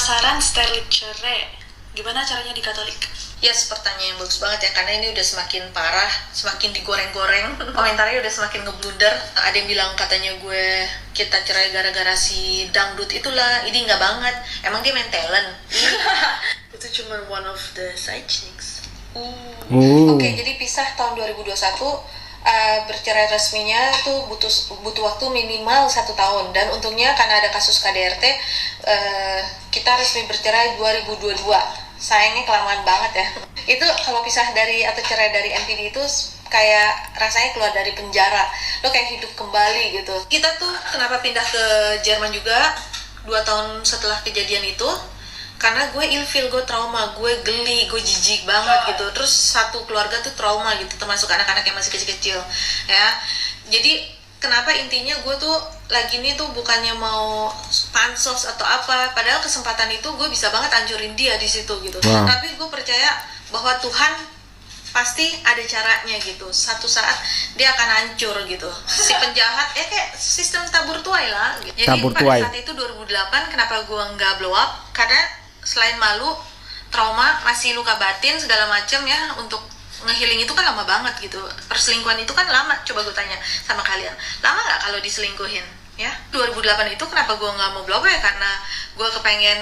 Penasaran steril cerai? Gimana caranya di Katolik? Yes, pertanyaan yang bagus banget ya, karena ini udah semakin parah, semakin digoreng-goreng. Komentarnya udah semakin ngeblunder. Ada yang bilang katanya kita cerai gara-gara si dangdut itulah. Ini nggak banget. Emang dia main talent? Itu cuma one of the side chicks. Oke, jadi pisah tahun 2021. Bercerai resminya tuh butuh waktu minimal 1 tahun, dan untungnya karena ada kasus KDRT kita resmi bercerai 2022. Sayangnya kelamaan banget ya. Itu kalau pisah dari atau cerai dari MPD itu kayak rasanya keluar dari penjara, lo kayak hidup kembali gitu. Kita tuh kenapa pindah ke Jerman juga 2 tahun setelah kejadian itu, karena gue ilfeel, gue trauma, gue geli, gue jijik banget gitu. Terus satu keluarga tuh trauma gitu, termasuk anak-anak yang masih kecil-kecil ya. Jadi kenapa intinya gue tuh lagi ini tuh bukannya mau pansos atau apa, padahal kesempatan itu gue bisa banget anjurin dia di situ gitu. Tapi gue percaya bahwa Tuhan pasti ada caranya gitu. Satu saat dia akan hancur gitu. Si penjahat kayak sistem tabur tuai lah gitu. Jadi tabur pada tuai. saat itu 2008 kenapa gue nggak blow up, karena selain malu, trauma, masih luka batin segala macam ya. Untuk ngehealing itu kan lama banget gitu. Perselingkuhan itu kan lama. Coba gue tanya sama kalian, lama nggak kalau diselingkuhin ya? 2008 itu kenapa gue nggak mau blow up ya, karena gue kepengen,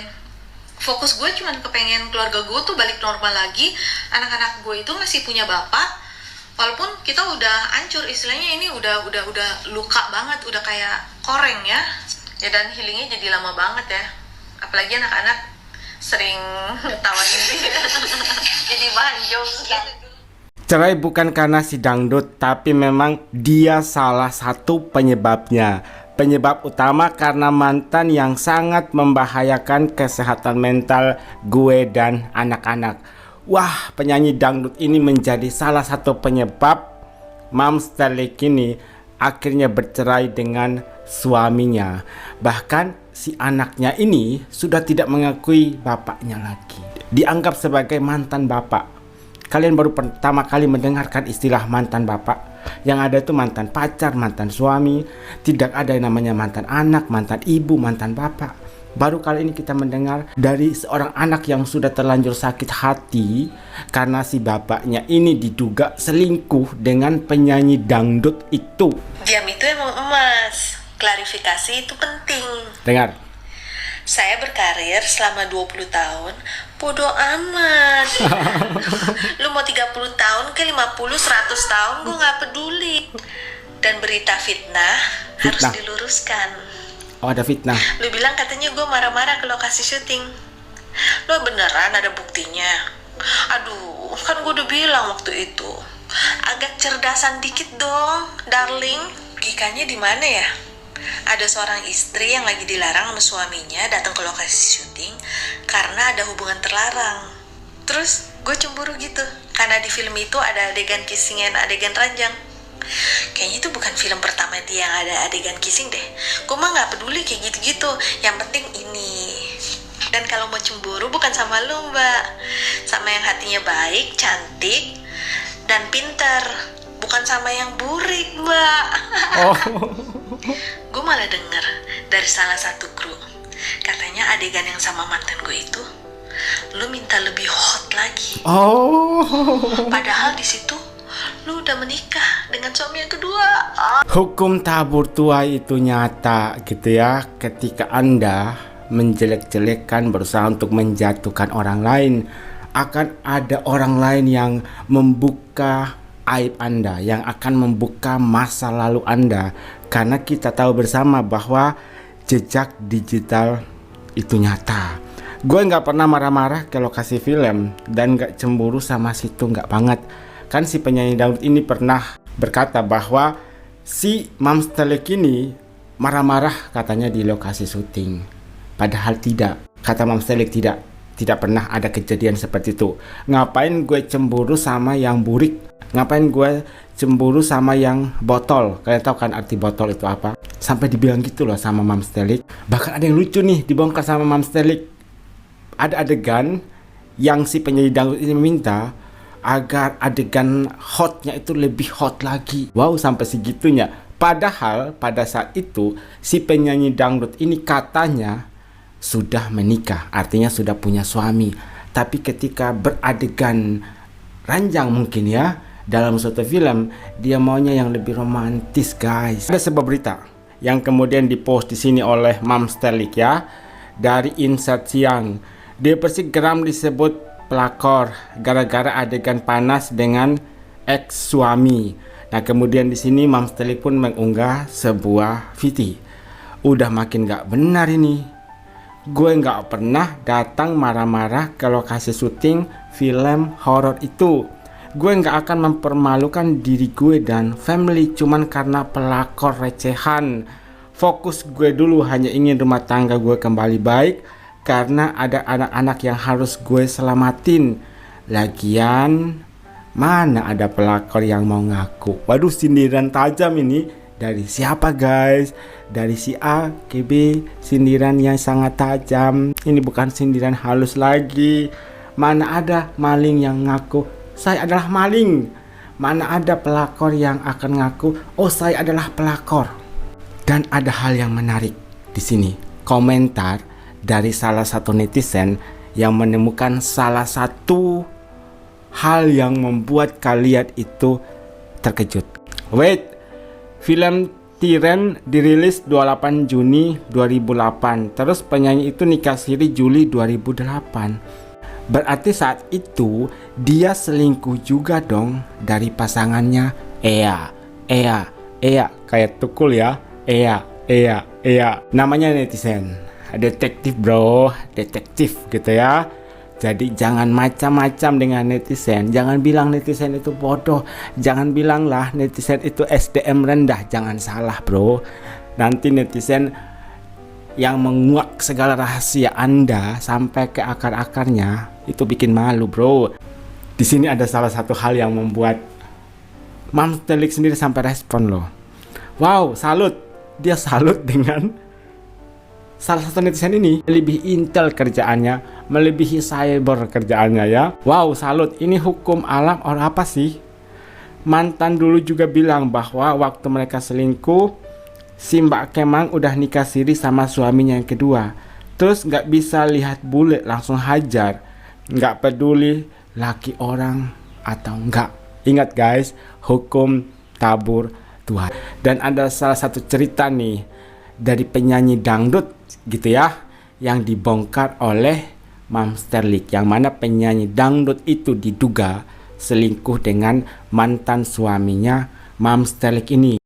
fokus gue cuman kepengen keluarga gue tuh balik normal lagi. Anak-anak gue itu masih punya bapak, walaupun kita udah hancur istilahnya, ini udah luka banget, udah kayak koreng ya. Dan healingnya jadi lama banget ya. Apalagi anak-anak sering tawain dia jadi bahan jokes gitu. Cerai bukan karena si dangdut, tapi memang dia salah satu penyebabnya. Penyebab utama karena mantan yang sangat membahayakan kesehatan mental gue dan anak-anak. Wah, penyanyi dangdut ini menjadi salah satu penyebab Mom Sterling ini akhirnya bercerai dengan suaminya. Bahkan si anaknya ini sudah tidak mengakui bapaknya lagi, dianggap sebagai mantan bapak. Kalian baru pertama kali mendengarkan istilah mantan bapak. Yang ada itu mantan pacar, mantan suami. Tidak ada yang namanya mantan anak, mantan ibu, mantan bapak. Baru kali ini kita mendengar dari seorang anak yang sudah terlanjur sakit hati karena si bapaknya ini diduga selingkuh dengan penyanyi dangdut itu. Diam itu emang emas. Klarifikasi itu penting. Dengar. Saya berkarir selama 20 tahun, bodoh amat. Lu mau 30 tahun ke 50, 100 tahun, gue gak peduli. Dan berita fitnah harus diluruskan. Oh, ada fitnah. Lu bilang katanya gue marah-marah ke lokasi syuting. Lu beneran ada buktinya? Aduh, kan gue udah bilang waktu itu. Agak cerdasan dikit dong, darling. Logikanya di mana ya? Ada seorang istri yang lagi dilarang sama suaminya datang ke lokasi syuting karena ada hubungan terlarang. Terus gue cemburu gitu karena di film itu ada adegan kissing and adegan ranjang. Kayaknya itu bukan film pertama dia yang ada adegan kissing deh. Gue mah gak peduli kayak gitu-gitu, yang penting ini. Dan kalau mau cemburu bukan sama lu, mbak, sama yang hatinya baik, cantik, dan pinter. Bukan sama yang burik, mbak. Gue malah denger dari salah satu kru, katanya adegan yang sama mantan gue itu lu minta lebih hot lagi. Padahal di situ lu udah menikah dengan suami yang kedua. Hukum tabur tuai itu nyata gitu ya. Ketika Anda menjelek-jelekkan, berusaha untuk menjatuhkan orang lain, akan ada orang lain yang membuka aib Anda, yang akan membuka masa lalu Anda. Karena kita tahu bersama bahwa jejak digital itu nyata. Gue gak pernah marah-marah ke lokasi film dan gak cemburu sama situ, gak banget. Kan si penyanyi dangdut ini pernah berkata bahwa si Mom Sterling ini marah-marah katanya di lokasi syuting. Padahal tidak, kata Mom Sterling tidak pernah ada kejadian seperti itu. Ngapain gue cemburu sama yang burik? Ngapain gue cemburu sama yang botol? Kalian tahu kan arti botol itu apa? Sampai dibilang gitu loh sama Mom Sterling. Bahkan ada yang lucu nih dibongkar sama Mom Sterling. Ada adegan yang si penyanyi dangdut ini meminta agar adegan hotnya itu lebih hot lagi. Wow, sampai segitunya. Padahal pada saat itu si penyanyi dangdut ini katanya sudah menikah, artinya sudah punya suami. Tapi ketika beradegan ranjang mungkin ya, dalam suatu film, dia maunya yang lebih romantis guys. Ada sebuah berita yang kemudian dipost di sini oleh Mam Sterlik ya, dari Insert Siang. Dia Persik geram disebut pelakor gara-gara adegan panas dengan ex suami. Nah kemudian di sini Mam Sterlik pun mengunggah sebuah VT. Udah makin gak benar ini. Gue gak pernah datang marah-marah ke lokasi syuting film horor itu. Gue gak akan mempermalukan diri gue dan family cuman karena pelakor recehan. Fokus gue dulu hanya ingin rumah tangga gue kembali baik, karena ada anak-anak yang harus gue selamatin. Lagian mana ada pelakor yang mau ngaku. Waduh, sindiran tajam ini. Dari siapa guys? Dari si A ke B, sindiran yang sangat tajam. Ini bukan sindiran halus lagi. Mana ada maling yang ngaku saya adalah maling. Mana ada pelakor yang akan ngaku oh saya adalah pelakor. Dan ada hal yang menarik di sini. Komentar dari salah satu netizen yang menemukan salah satu hal yang membuat kalian itu terkejut. Wait, film Tiren dirilis 28 Juni 2008. Terus penyanyi itu nikah siri Juli 2008. Berarti saat itu dia selingkuh juga dong dari pasangannya Ea. Kayak Tukul ya. Ea. Namanya netizen. Detektif bro, detektif gitu ya. Jadi jangan macam-macam dengan netizen. Jangan bilang netizen itu bodoh. Jangan bilang lah netizen itu SDM rendah. Jangan salah bro. Nanti netizen yang menguak segala rahasia Anda sampai ke akar-akarnya, itu bikin malu bro. Di sini ada salah satu hal yang membuat Mam Sterlik sendiri sampai respon loh. Wow, salut. Dia salut dengan salah satu netizen ini lebih intel kerjaannya, melebihi cyber kerjaannya ya. Wow, salut. Ini hukum alam or apa sih? Mantan dulu juga bilang bahwa waktu mereka selingkuh, si Mbak Kemang udah nikah siri sama suaminya yang kedua. Terus gak bisa lihat bule, langsung hajar. Gak peduli laki orang atau enggak. Ingat guys, hukum tabur Tuhan. Dan ada salah satu cerita nih dari penyanyi dangdut gitu ya, yang dibongkar oleh Mam Sterlik, yang mana penyanyi dangdut itu diduga selingkuh dengan mantan suaminya Mam Sterlik ini.